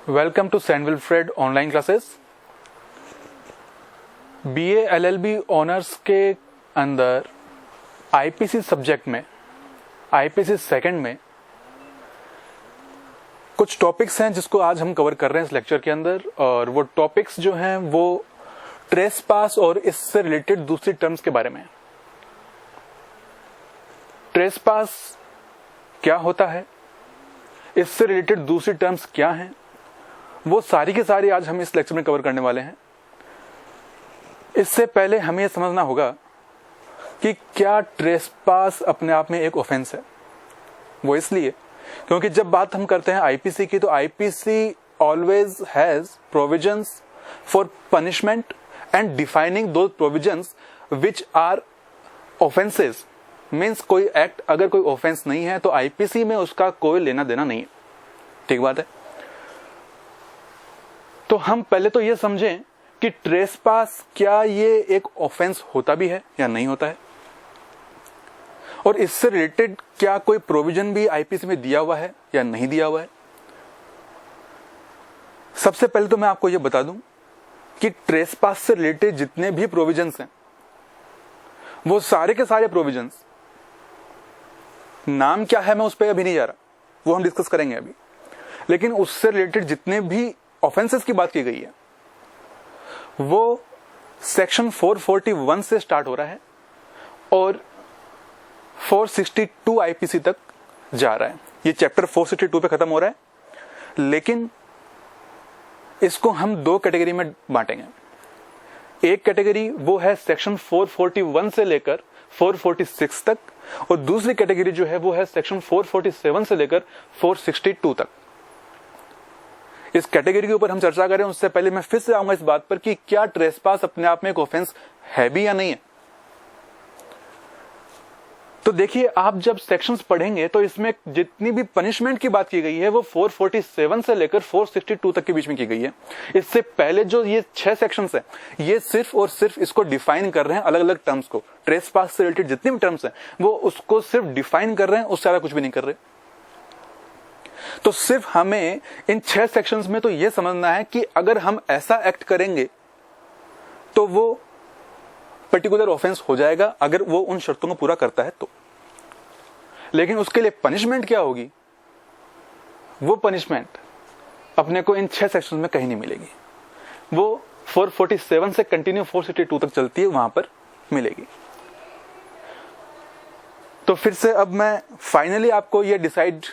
Welcome to Saint Wilfred online classes. BA LLB honours के अंदर IPC subject में IPC second में कुछ टॉपिक्स हैं जिसको आज हम कवर कर रहे हैं इस लेक्चर के अंदर। और वो टॉपिक्स जो हैं वो ट्रेस पास और इससे रिलेटेड दूसरी टर्म्स के बारे में। ट्रेस पास क्या होता है, इससे रिलेटेड दूसरी टर्म्स क्या हैं, वो सारी की सारी आज हम इस लेक्चर में कवर करने वाले हैं। इससे पहले हमें यह समझना होगा कि क्या ट्रेस पास अपने आप में एक ऑफेंस है। वो इसलिए क्योंकि जब बात हम करते हैं आईपीसी की, तो IPC always has provisions for punishment and defining those provisions which are offences. Means कोई एक्ट अगर कोई ऑफेंस नहीं है तो आईपीसी में उसका कोई लेना देना नहीं है। ठीक बात है। तो हम पहले तो ये समझें कि ट्रेस पास क्या ये एक ऑफेंस होता भी है या नहीं होता है, और इससे रिलेटेड क्या कोई प्रोविजन भी आईपीसी में दिया हुआ है या नहीं दिया हुआ है। सबसे पहले तो मैं आपको यह बता दूं कि ट्रेस पास से रिलेटेड जितने भी प्रोविजंस हैं वो सारे के सारे प्रोविजंस, नाम क्या है मैं उस पर अभी नहीं जा रहा, वो हम डिस्कस करेंगे अभी, लेकिन उससे रिलेटेड जितने भी ऑफेंसेस की बात की गई है वो सेक्शन 441 से स्टार्ट हो रहा है और 462 आईपीसी तक जा रहा है। ये चैप्टर 462 पे खत्म हो रहा है, लेकिन इसको हम दो कैटेगरी में बांटेंगे। एक कैटेगरी वो है सेक्शन 441 से लेकर 446 तक, और दूसरी कैटेगरी जो है वो है सेक्शन 447 से लेकर 462 तक। इस कैटेगरी के ऊपर हम चर्चा करें उससे पहले मैं फिर से आऊंगा इस बात पर कि क्या ट्रेस पास अपने आप में एक ऑफेंस है भी या नहीं है। तो देखिए, आप जब सेक्शंस पढ़ेंगे तो इसमें जितनी भी पनिशमेंट की बात की गई है वो 447 से लेकर 462 तक के बीच में की गई है। इससे पहले जो ये 6 सेक्शंस हैं ये सिर्फ और सिर्फ इसको डिफाइन कर रहे हैं, अलग अलग टर्म्स को। ट्रेस पास से रिलेटेड जितनी भी टर्म्स हैं वो उसको सिर्फ डिफाइन कर रहे हैं, उससे ज्यादा कुछ भी नहीं कर रहे। तो सिर्फ हमें इन 6 सेक्शंस में तो यह समझना है कि अगर हम ऐसा एक्ट करेंगे तो वो पर्टिकुलर ऑफेंस हो जाएगा, अगर वो उन शर्तों को पूरा करता है तो। लेकिन उसके लिए पनिशमेंट क्या होगी, वो पनिशमेंट अपने को इन 6 सेक्शंस में कहीं नहीं मिलेगी। वो 447 से कंटिन्यू 462 तक चलती है, वहां पर मिलेगी। तो फिर से अब मैं फाइनली आपको यह डिसाइड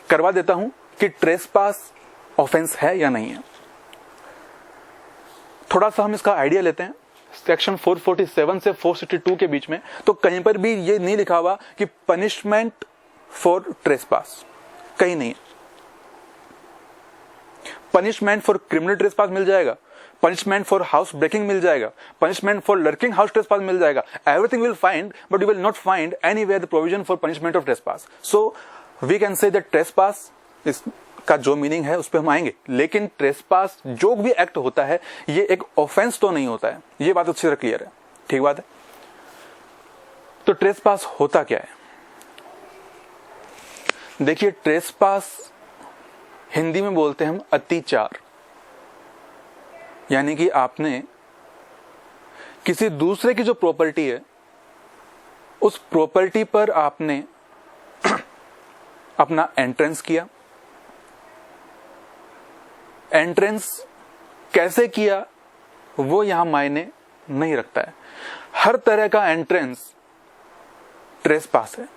करवा देता हूं कि ट्रेस पास ऑफेंस है या नहीं है। थोड़ा सा हम इसका आइडिया लेते हैं। सेक्शन 447 से 462 के बीच में तो कहीं पर भी ये नहीं लिखा हुआ कि पनिशमेंट फॉर ट्रेस पास, कहीं नहीं है। Punishment for criminal trespass मिल जाएगा, पनिशमेंट फॉर हाउस ब्रेकिंग मिल जाएगा, punishment for lurking house trespass मिल जाएगा। Everything will find, but you will not find anywhere the provision for punishment of trespass. So we can say that trespass इसका जो meaning है उस पर हम आएंगे, लेकिन ट्रेस पास जो भी एक्ट होता है ये एक ऑफेंस तो नहीं होता है। ये बात अच्छी तरह क्लियर है, ठीक बात है। तो ट्रेस पास होता क्या है? देखिए, ट्रेस पास हिंदी में बोलते हैं हम अतिचार, यानी कि आपने किसी दूसरे की जो प्रॉपर्टी है उस प्रॉपर्टी पर आपने अपना एंट्रेंस किया। एंट्रेंस कैसे किया वो यहां मायने नहीं रखता है। हर तरह का एंट्रेंस ट्रेस पास है।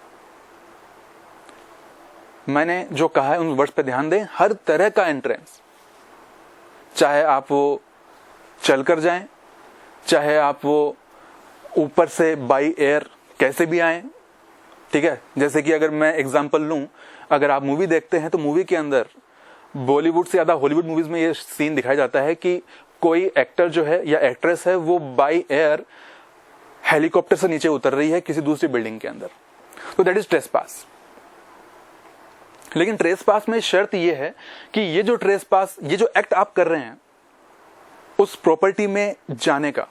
मैंने जो कहा है उन वर्ड्स पे ध्यान दें। हर तरह का एंट्रेंस, चाहे आप वो चलकर जाएं, चाहे आप वो ऊपर से बाई एयर कैसे भी आए, ठीक है। जैसे कि अगर मैं एग्जांपल लूं, अगर आप मूवी देखते हैं तो मूवी के अंदर बॉलीवुड से ज्यादा हॉलीवुड मूवीज में ये सीन दिखाया जाता है कि कोई एक्टर जो है या एक्ट्रेस है वो बाय एयर हेलीकॉप्टर से नीचे उतर रही है किसी दूसरी बिल्डिंग के अंदर, तो दैट इज ट्रेस पास। लेकिन ट्रेस पास में शर्त यह है कि ये जो ट्रेस पास, ये जो एक्ट आप कर रहे हैं उस प्रॉपर्टी में जाने का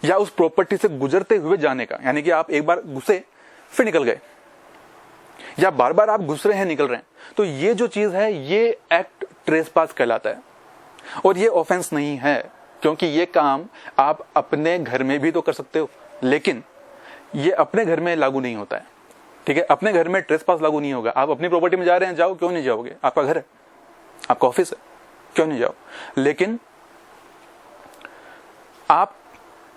या उस प्रॉपर्टी से गुजरते हुए जाने का, यानी कि आप एक बार घुसे फिर निकल गए, या बार बार आप घुस रहे हैं, निकल रहे हैं, तो ये जो चीज है ये एक्ट ट्रेसपास कहलाता है और ये ऑफेंस नहीं है, क्योंकि ये काम आप अपने घर में भी तो कर सकते हो, लेकिन ये अपने घर में लागू नहीं होता है। ठीक है, अपने घर में ट्रेसपास लागू नहीं होगा। आप अपनी प्रॉपर्टी में जा रहे हैं, जाओ, क्यों नहीं जाओगे, आपका घर है, आपका ऑफिस है, क्यों नहीं जाओ। लेकिन आप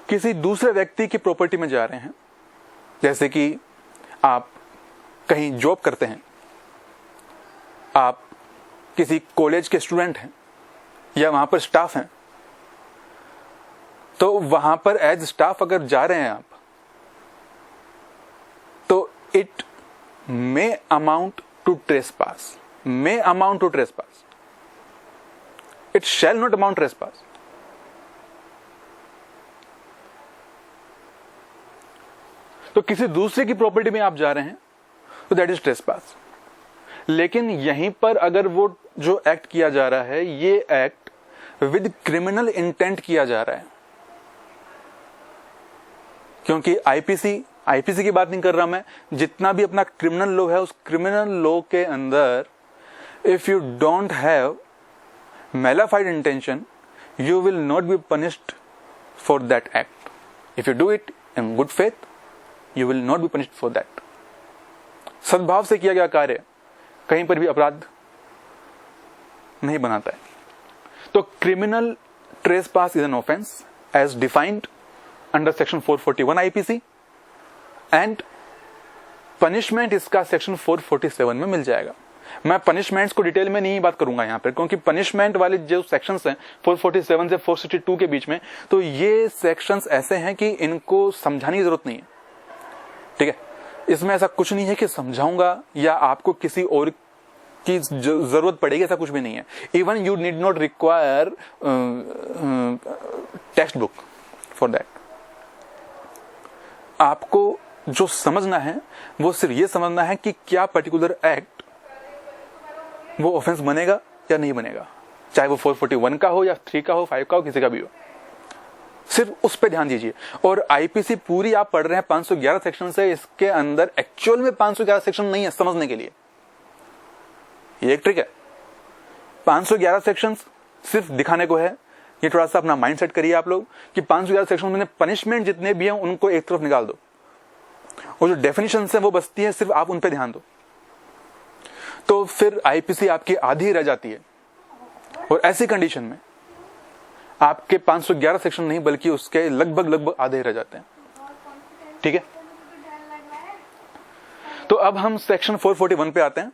किसी दूसरे व्यक्ति की प्रॉपर्टी में जा रहे हैं, जैसे कि आप कहीं जॉब करते हैं, आप किसी कॉलेज के स्टूडेंट हैं या वहां पर स्टाफ हैं, तो वहां पर एज स्टाफ अगर जा रहे हैं आप, तो it may amount to trespass, may amount to trespass, it shall not amount trespass. तो किसी दूसरे की प्रॉपर्टी में आप जा रहे हैं तो दैट इज ट्रेसपास। लेकिन यहीं पर अगर वो जो एक्ट किया जा रहा है, ये एक्ट विद क्रिमिनल इंटेंट किया जा रहा है, क्योंकि आईपीसी की बात नहीं कर रहा मैं, जितना भी अपना क्रिमिनल लॉ है, उस क्रिमिनल लॉ के अंदर if you don't have malafide intention you will not be punished for that act. If you do it in good faith you will not be punished for that. सद्भाव से किया गया कार्य कहीं पर भी अपराध नहीं बनाता है। तो criminal trespass is an offence as defined under section 441 IPC and punishment इसका सेक्शन 447 में मिल जाएगा। मैं पनिशमेंट्स को डिटेल में नहीं बात करूंगा यहां पर, क्योंकि पनिशमेंट वाले जो सेक्शंस हैं 447 से 462 के बीच में, तो ये सेक्शंस ऐसे हैं कि इनको समझाने की जरूरत नहीं है। ठीक है, इसमें ऐसा कुछ नहीं है कि समझाऊंगा या आपको किसी और की जरूरत पड़ेगी, ऐसा कुछ भी नहीं है। Even you need not require text book for that. आपको जो समझना है वो सिर्फ ये समझना है कि क्या पर्टिकुलर एक्ट वो ऑफेंस बनेगा या नहीं बनेगा, चाहे वो 441 का हो या 3 का हो, 5 का हो, किसी का भी हो, सिर्फ उस पर ध्यान दीजिए। और आईपीसी पूरी आप पढ़ रहे हैं 511 सेक्शन से, इसके अंदर एक्चुअल में 511 सेक्शन नहीं है समझने के लिए, ये एक ट्रिक है। 511 सेक्शन सिर्फ दिखाने को है। ये थोड़ा सा अपना माइंड सेट करिए आप लोग कि 511 सेक्शन में पनिशमेंट जितने भी हैं उनको एक तरफ निकाल दो, और जो डेफिनेशन है वो बचती है, सिर्फ आप उन पे ध्यान दो, तो फिर आईपीसी आपकी आधी रह जाती है। और ऐसी कंडीशन में आपके 511 सेक्शन नहीं बल्कि उसके लगभग आधे रह जाते हैं। ठीक है, तो अब हम सेक्शन 441 पे आते हैं,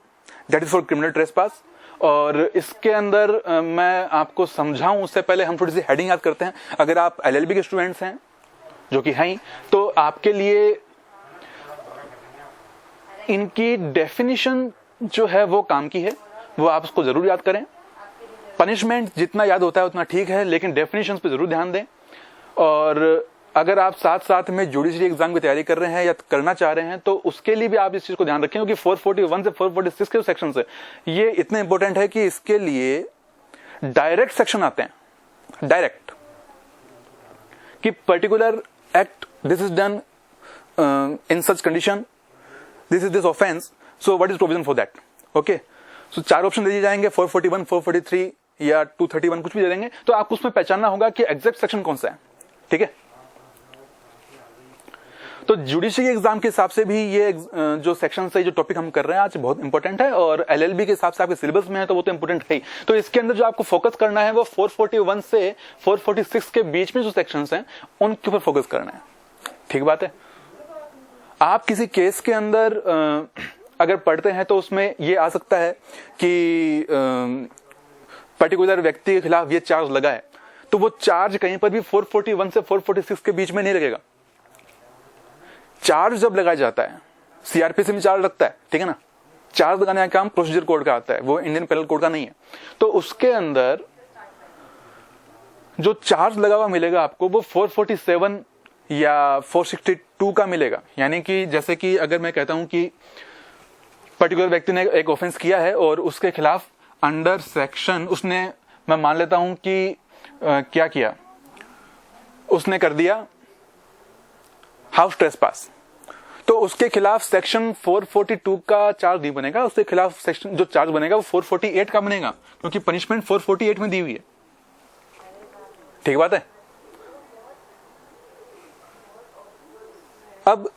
that is for criminal trespass. और इसके अंदर मैं आपको समझाऊं उससे पहले हम थोड़ी सी हेडिंग याद करते हैं। अगर आप एलएलबी के स्टूडेंट्स हैं, जो कि हैं, तो आपके लिए इनकी डेफिनेशन जो है वो काम की है, वो आप उसको जरूर याद करें। पनिशमेंट जितना याद होता है उतना ठीक है, लेकिन डेफिनेशंस पे जरूर ध्यान दें। और अगर आप साथ साथ में जुडिशरी एग्जाम की तैयारी कर रहे हैं या करना चाह रहे हैं, तो उसके लिए भी आप इस चीज को ध्यान रखें, क्योंकि 441 से 446 के जो सेक्शन है ये इतने इंपॉर्टेंट है कि इसके लिए डायरेक्ट सेक्शन आते हैं, डायरेक्ट, कि particular act this is done in such condition, this is this offence, so what is provision for that. Okay, so 4 option दे दिए जाएंगे, 441, 443 या 231, कुछ भी दे देंगे, तो आपको उसमें पहचानना होगा कि एग्जैक्ट सेक्शन कौन सा है। ठीक है, तो जुडिशरी एग्जाम के हिसाब से भी ये जो सेक्शन है, जो टॉपिक हम कर रहे हैं आज, बहुत इंपॉर्टेंट है। और एलएलबी के हिसाब से आपके सिलेबस में है तो वो तो इंपॉर्टेंट है ही। तो इसके अंदर जो आपको फोकस करना है वो 441 से 446 के बीच में जो सेक्शंस हैं उनके ऊपर फोकस करना है। ठीक बात है। आप किसी केस के अंदर अगर पढ़ते हैं तो उसमें ये आ सकता है कि पर्टिकुलर व्यक्ति के खिलाफ ये चार्ज लगा है, तो वो चार्ज कहीं पर भी 441 से 446 के बीच में नहीं लगेगा। चार्ज जब लगाया जाता है, सीआरपीसी में चार्ज लगता है, ठीक है ना, चार्ज लगाने का काम प्रोसीजर कोड का आता है, वो इंडियन पेनल कोड का नहीं है। तो उसके अंदर जो चार्ज लगा हुआ मिलेगा आपको वो 447 या 462 का मिलेगा। यानी कि जैसे कि अगर मैं कहता हूं कि पर्टिकुलर व्यक्ति ने एक ऑफेंस किया है और उसके खिलाफ अंडर सेक्शन उसने, मैं मान लेता हूं कि क्या किया, उसने कर दिया हाउस ट्रेसपास, तो उसके खिलाफ सेक्शन 442 का चार्ज नहीं बनेगा, उसके खिलाफ सेक्शन जो चार्ज बनेगा वो 448 का बनेगा, क्योंकि पनिशमेंट 448 में दी हुई है। ठीक बात है। अब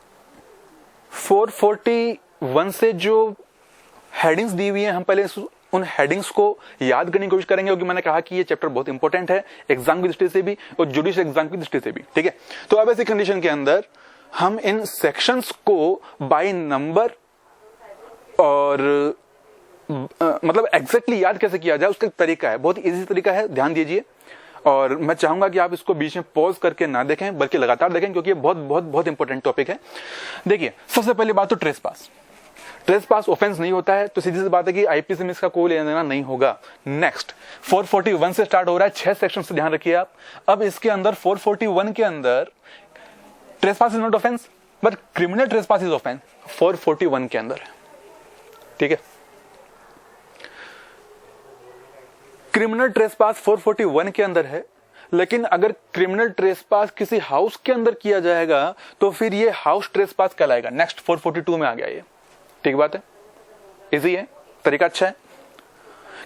441 से जो हेडिंग्स दी हुई है, हम पहले उन हेडिंग्स को याद करने की कोशिश करेंगे, क्योंकि मैंने कहा कि ये चैप्टर बहुत इंपॉर्टेंट है एग्जाम की दृष्टि से भी और जुडिशियल एग्जाम की दृष्टि से भी। ठीक है, तो अब ऐसी कंडीशन के अंदर हम इन सेक्शंस को बाय नंबर और मतलब एग्जैक्टली याद कैसे किया जाए उसका तरीका है, बहुत इजी तरीका है, ध्यान दीजिए। और मैं चाहूंगा कि आप इसको बीच में पॉज करके ना देखें बल्कि लगातार देखें, क्योंकि ये बहुत बहुत बहुत इंपॉर्टेंट टॉपिक है। देखिए, सबसे पहली बात तो ट्रेस पास ऑफेंस नहीं होता है, तो सीधी सी बात है कि आईपीसी में इसका कोई लेना देना नहीं होगा। नेक्स्ट 441 से स्टार्ट हो रहा है, 6 सेक्शन से ध्यान रखिए आप। अब इसके अंदर 441 के अंदर trespass is not offence but criminal trespass is offence 441 के अंदर। ठीक है, क्रिमिनल ट्रेसपास 441 के अंदर है, लेकिन अगर क्रिमिनल ट्रेसपास किसी हाउस के अंदर किया जाएगा तो फिर ये हाउस ट्रेसपास कहलाएगा। नेक्स्ट 442 में आ गया ये। ठीक बात है, इजी है, तरीका अच्छा है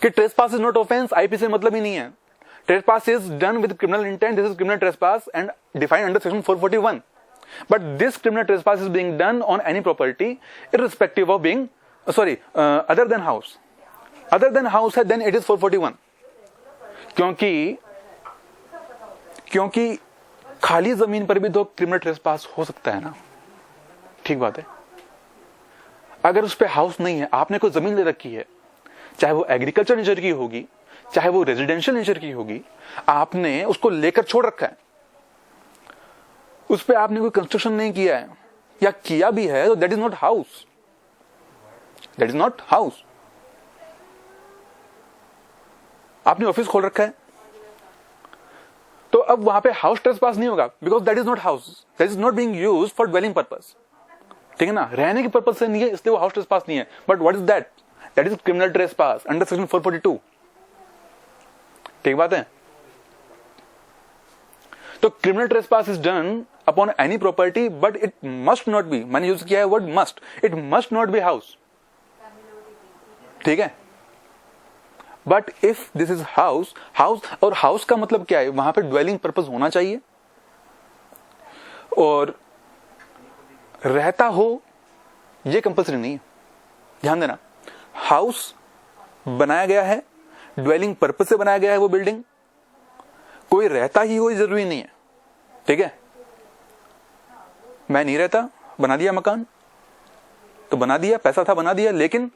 कि trespass is not offence, IPC मतलब ही नहीं है। Trespass is done with criminal intent, this is criminal trespass and defined under section 441, but this criminal trespass is being done on any property irrespective of being other than house. Other than house है, then it is 441, क्योंकि खाली जमीन पर भी तो criminal trespass हो सकता है ना। ठीक बात है, अगर उस पे हाउस नहीं है, आपने कोई जमीन ले रखी है, चाहे वो एग्रीकल्चर नेचर की होगी चाहे वो रेजिडेंशियल नेचर की होगी, आपने उसको लेकर छोड़ रखा है, उस पे आपने कोई कंस्ट्रक्शन नहीं किया है या किया भी है तो that is not house, that is not house. आपने ऑफिस खोल रखा है तो अब वहां पे हाउस ट्रेसपास नहीं होगा, because that is not house, that is not being used for dwelling purpose. ठीक है ना, रहने के पर्पज से नहीं है, इसलिए वो हाउस ट्रेसपास नहीं है। But what is that? That is criminal trespass under section 442। ठीक बात है। तो criminal trespass is done upon any property but it must not be, मैंने यूज किया है word must, it must not be house. ठीक है, but if this is house, और हाउस का मतलब क्या है, वहां पे ड्वेलिंग पर्पज होना चाहिए और रहता हो ये कंपल्सरी नहीं है। ध्यान देना, हाउस बनाया गया है, ड्वेलिंग पर्पज से बनाया गया है वो बिल्डिंग, कोई रहता ही हो जरूरी नहीं है। ठीक है, मैं नहीं रहता, बना दिया मकान तो बना दिया, पैसा था बना दिया, लेकिन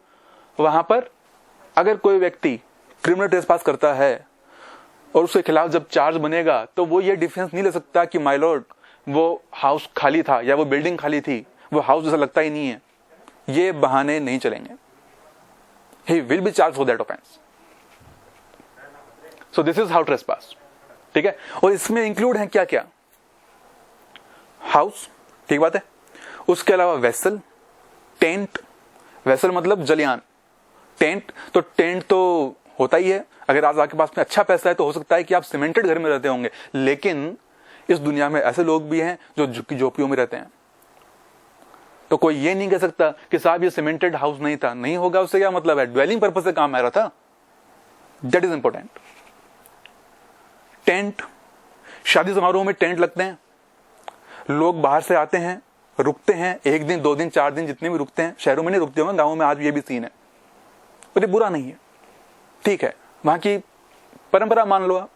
वहां पर अगर कोई व्यक्ति क्रिमिनल ट्रेसपास करता है और उसके खिलाफ जब चार्ज बनेगा तो वो ये डिफेंस नहीं ले सकता कि माय लॉर्ड वो हाउस खाली था या वो बिल्डिंग खाली थी, वो हाउस जैसा लगता ही नहीं है। ये बहाने नहीं चलेंगे। He will be charge for that offence. So this is how trespass. ठीक है, और इसमें इंक्लूड है क्या क्या? हाउस, ठीक बात है, उसके अलावा वेसल, टेंट, वेसल मतलब जलियान, टेंट तो होता ही है। अगर आज आपके पास में अच्छा पैसा है तो हो सकता है कि आप सीमेंटेड घर में रहते होंगे, लेकिन इस दुनिया में ऐसे लोग भी हैं जो झोपड़ियों में रहते हैं। तो कोई ये नहीं कह सकता कि साहब ये सीमेंटेड हाउस नहीं था, नहीं होगा, उससे क्या मतलब है, ड्वेलिंग पर्पज से काम आ रहा था। That is important. टेंट, शादी समारोह में टेंट लगते हैं, लोग बाहर से आते हैं, रुकते हैं, 1 दिन 2 दिन 4 दिन जितने भी रुकते हैं, शहरों में नहीं रुकते होंगे, गांवों में आज ये भी सीन है, और ये बुरा नहीं है, ठीक है, वहां की परंपरा मान लो आप।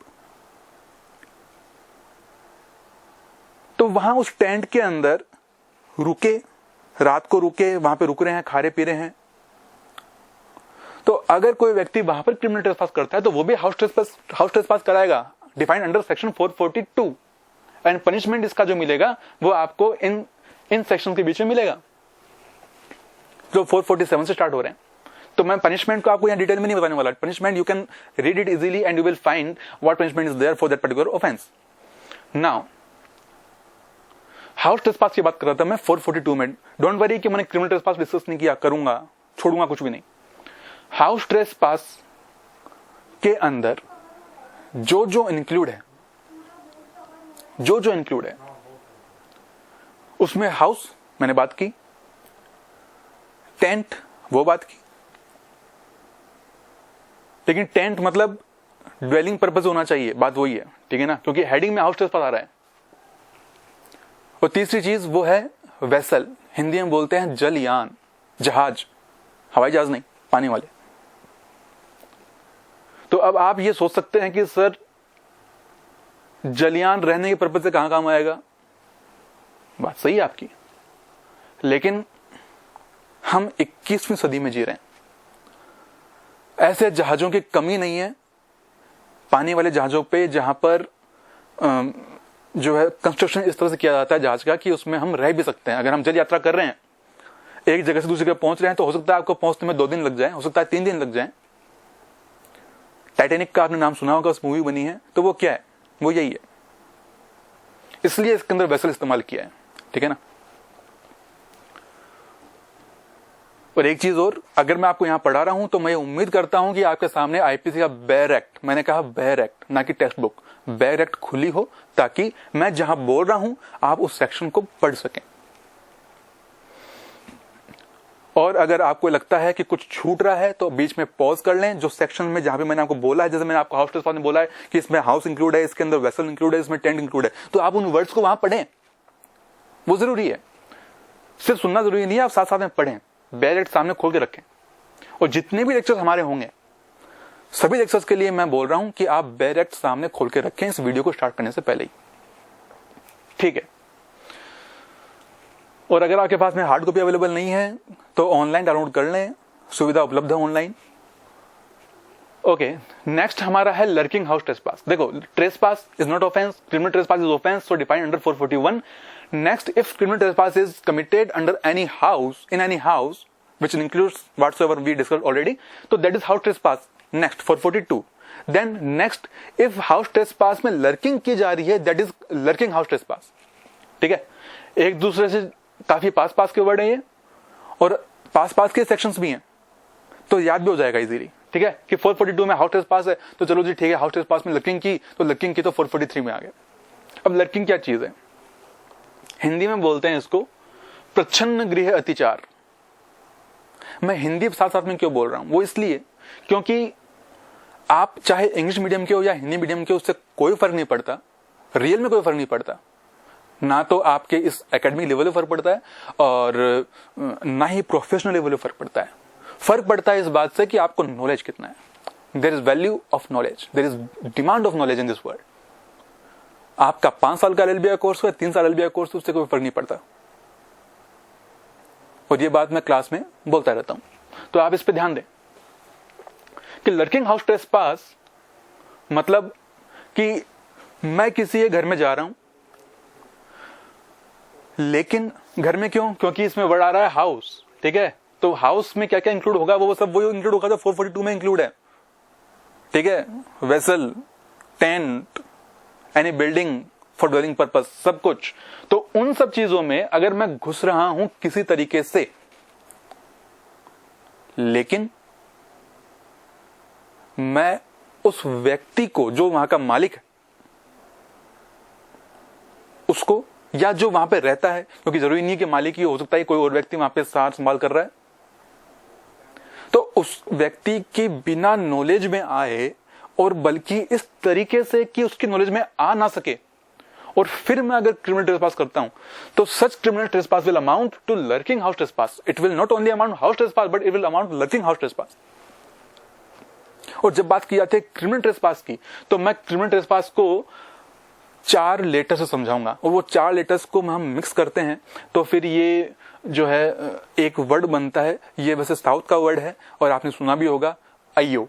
तो वहां उस टेंट के अंदर रुके, रात को रुके, वहां पे रुक रहे हैं, खा रहे पी रहे हैं। तो अगर कोई व्यक्ति वहां पर क्रिमिनल ट्रेसपास करता है तो वो भी हाउस ट्रेसपास कराएगा, defined under section 442, and punishment इसका जो मिलेगा वो आपको इन सेक्शन के बीच में मिलेगा जो 447 से स्टार्ट हो रहे हैं। तो मैं पनिशमेंट को आपको यहां डिटेल में नहीं बताने वाला। Punishment you can read it easily and you will find what punishment is there for that particular offence. Now house trespass की बात कर रहा था मैं 442 में। डोंट वरी कि मैंने क्रिमिनल ट्रेसपास डिस्कस नहीं किया, करूंगा, छोड़ूंगा कुछ भी नहीं। हाउस ट्रेसपास के अंदर जो इंक्लूड है, जो इंक्लूड है उसमें हाउस मैंने बात की, टेंट वो बात की, लेकिन टेंट मतलब ड्वेलिंग पर्पस होना चाहिए, बात वही है, ठीक है ना, क्योंकि हेडिंग में हाउस ट्रेसपास आ रहा है। और तीसरी चीज वो है वेसल, हिंदी में बोलते हैं जलयान, जहाज, हवाई जहाज नहीं, पानी वाले। तो अब आप ये सोच सकते हैं कि सर जलयान रहने के पर्पज से कहां काम आएगा, बात सही है आपकी, लेकिन हम 21वीं सदी में जी रहे हैं, ऐसे जहाजों की कमी नहीं है पानी वाले जहाजों पे, जहां पर जो है कंस्ट्रक्शन इस तरह से किया जाता है जहाज का कि उसमें हम रह भी सकते हैं। अगर हम जल यात्रा कर रहे हैं, एक जगह से दूसरी जगह पहुंच रहे हैं, तो हो सकता है आपको पहुंचने में 2 दिन लग जाए, हो सकता है 3 दिन लग जाए। टाइटैनिक का आपने नाम सुना होगा, उस मूवी बनी है, तो वो क्या है, वो यही है, इसलिए इसके अंदर वेसल इस्तेमाल किया है, ठीक है ना। और एक चीज और, अगर मैं आपको यहां पढ़ा रहा हूं तो मैं उम्मीद करता हूं कि आपके सामने आईपीसी का बेयर एक्ट, मैंने कहा बेयर एक्ट ना कि टेक्स्ट बुक, बेयर एक्ट खुली हो, ताकि मैं जहां बोल रहा हूं आप उस सेक्शन को पढ़ सकें। और अगर आपको लगता है कि कुछ छूट रहा है तो बीच में पॉज कर लें, जो सेक्शन में जहां पे मैंने आपको बोला है, जैसे मैंने आपको हाउस ट्रेसपास में बोला है कि इसमें हाउस इंक्लूड है, इसके अंदर वेसल इंक्लूड है, इसमें टेंट इंक्लूड है, तो आप उन वर्ड्स को वहां पढ़ें, वो जरूरी है, सिर्फ सुनना जरूरी नहीं है, आप साथ साथ में पढ़ें, बेयर एक्ट सामने खोल के रखें। और जितने भी लेक्चर्स हमारे होंगे, सभी लेक्चर्स के लिए मैं बोल रहा हूं कि आप बेयर एक्ट सामने खोल के रखें इस वीडियो को स्टार्ट करने से पहले ही, ठीक है। और अगर आपके पास में हार्ड कॉपी अवेलेबल नहीं है तो ऑनलाइन डाउनलोड कर लें, सुविधा उपलब्ध है ऑनलाइन। ओके, नेक्स्ट हमारा है लर्किंग हाउस ट्रेसपास। देखो, trespass is not offence, criminal trespass is offence, so defined under 441। Next, if criminal trespass is committed under any house, in any house, which includes whatsoever we discussed already, so that is house trespass. Next, 442. Then next, if house trespass में lurking की जा रही है, that is lurking house trespass. ठीक है, एक दूसरे से काफी पास के वर्ड है ये, और पास के सेक्शंस भी हैं, तो याद भी हो जाएगा इजीली, ठीक है, कि 442 में हाउस ट्रेसपास है, तो चलो जी ठीक है, हाउस ट्रेसपास में लर्किंग की, तो लर्किंग की तो 443 में आ गया। अब लर्किंग क्या चीज है, हिंदी में बोलते हैं इसको प्रच्छन्न गृह अतिचार। मैं हिंदी साथ साथ में क्यों बोल रहा हूं, वो इसलिए क्योंकि आप चाहे इंग्लिश मीडियम के हो या हिंदी मीडियम के, उससे कोई फर्क नहीं पड़ता, रियल में कोई फर्क नहीं पड़ता, ना तो आपके इस एकेडमिक लेवल में फर्क पड़ता है और ना ही प्रोफेशनल लेवल में फर्क पड़ता है। फर्क पड़ता है इस बात से कि आपको नॉलेज कितना है। There is value of knowledge, there is demand of knowledge in this world. आपका 5 साल का एलएलबी का कोर्स है, 3 साल एलएलबी का कोर्स, उससे कोई फर्क नहीं पड़ता, और ये बात मैं क्लास में बोलता रहता हूं। तो आप इस पे ध्यान दें कि लर्किंग हाउस ट्रेसपास मतलब कि मैं किसी घर में जा रहा हूं, लेकिन घर में क्यों, क्योंकि इसमें वर्ड आ रहा है हाउस, ठीक है, तो हाउस में क्या क्या इंक्लूड होगा, वो सब वही इंक्लूड होगा जो 442 में इंक्लूड है, ठीक है, vessel, tent, any building for dwelling purpose, सब कुछ। तो उन सब चीजों में अगर मैं घुस रहा हूं किसी तरीके से, लेकिन मैं उस व्यक्ति को जो वहां का मालिक है उसको, या जो वहां पे रहता है, क्योंकि जरूरी नहीं कि मालिक ही हो सकता है कोई और व्यक्ति वहां पे साथ संभाल कर रहा है, तो उस व्यक्ति की बिना नॉलेज में आए, और बल्कि इस तरीके से कि उसकी नॉलेज में आ ना सके, और फिर मैं अगर क्रिमिनल ट्रेसपास करता हूं, तो such criminal trespass will amount to lurking house trespass. It will not only amount house trespass, but it will amount lurking house trespass. और जब बात की जाती है क्रिमिनल ट्रेसपास की, तो मैं क्रिमिनल ट्रेसपास को 4 लेटर से समझाऊंगा, और वो 4 लेटर्स को हम मिक्स करते हैं तो फिर ये जो है एक वर्ड बनता है। ये वैसे साउथ का वर्ड है और आपने सुना भी होगा, अय्यो।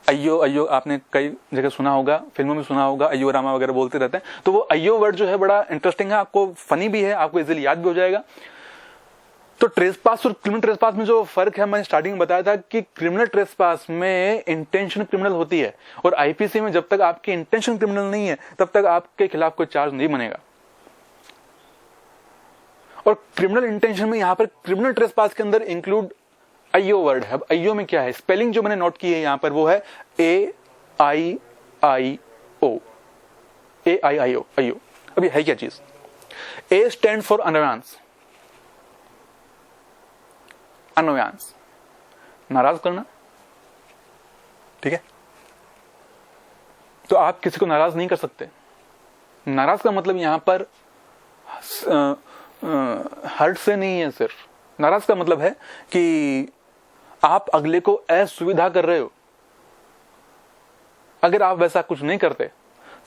अय्यो अय्यो आपने कई जगह सुना होगा, फिल्मों में सुना होगा, अय्यो रामा वगैरह बोलते रहते हैं। तो वो अय्यो वर्ड जो है बड़ा इंटरेस्टिंग है, आपको फनी भी है, आपको इजीली याद भी हो जाएगा। तो ट्रेसपास और क्रिमिनल ट्रेसपास में जो फर्क है, मैंने स्टार्टिंग में बताया था कि क्रिमिनल ट्रेसपास में इंटेंशन क्रिमिनल होती है, और आईपीसी में जब तक आपकी इंटेंशन क्रिमिनल नहीं है तब तक आपके खिलाफ कोई चार्ज नहीं बनेगा। और क्रिमिनल इंटेंशन में यहां पर क्रिमिनल ट्रेसपास के अंदर इंक्लूड अय्यो वर्ड है। अब अय्यो में क्या है, स्पेलिंग जो मैंने नोट की है यहां पर, वो है AIIO, AIIO, अय्यो। अब ये है क्या चीज, A स्टैंड फॉर अनवांस, अन्वयांश, नाराज करना, ठीक है। तो आप किसी को नाराज नहीं कर सकते। नाराज का मतलब यहां पर हर्ट से नहीं है, सिर्फ नाराज का मतलब है कि आप अगले को असुविधा कर रहे हो। अगर आप वैसा कुछ नहीं करते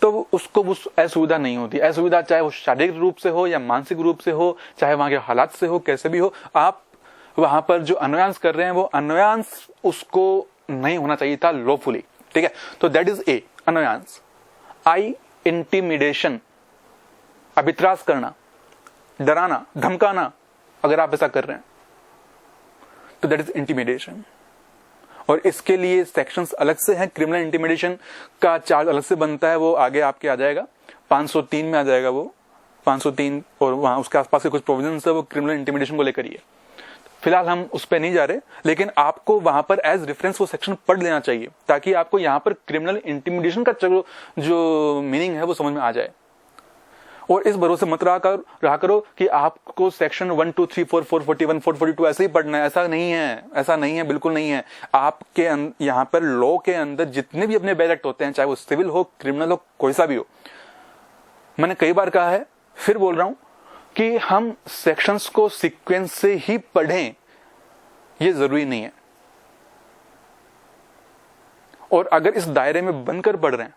तो उसको वो असुविधा नहीं होती। असुविधा चाहे वो शारीरिक रूप से हो या मानसिक रूप से हो, चाहे वहां के हालात से हो, कैसे भी हो, आप वहां पर जो अन्वयांश कर रहे हैं वो अन्वयांश उसको नहीं होना चाहिए था लॉफुली, ठीक है। तो दैट इज ए अन्वयांश। आई इंटिमिडेशन, अभित्रास करना, डराना, धमकाना, अगर आप ऐसा कर रहे हैं तो दैट इज इंटिमिडेशन। और इसके लिए सेक्शंस अलग से हैं। क्रिमिनल इंटिमिडेशन का चार्ज अलग से बनता है, वो आगे आपके आ जाएगा, 503 में आ जाएगा वो, 503 और वहां उसके आसपास के कुछ प्रोविजंस है वो क्रिमिनल इंटिमिडेशन को लेकर ही है। फिलहाल हम उस पर नहीं जा रहे, लेकिन आपको वहां पर एज रेफरेंस वो सेक्शन पढ़ लेना चाहिए ताकि आपको यहां पर क्रिमिनल इंटिमिडेशन का जो मीनिंग है वो समझ में आ जाए। और इस भरोसे मत रहा करो कि आपको सेक्शन 1, 2, 3, 4, 441, 442 ऐसे ही पढ़ना है। ऐसा नहीं है, ऐसा नहीं है, बिल्कुल नहीं है। आपके यहां पर लॉ के अंदर जितने भी अपने बेल एक्ट होते हैं, चाहे वो सिविल हो, क्रिमिनल हो, कोई सा भी हो, मैंने कई बार कहा है, फिर बोल रहा हूं कि हम सेक्शंस को सीक्वेंस से ही पढ़ें, ये जरूरी नहीं है। और अगर इस दायरे में बनकर पढ़ रहे हैं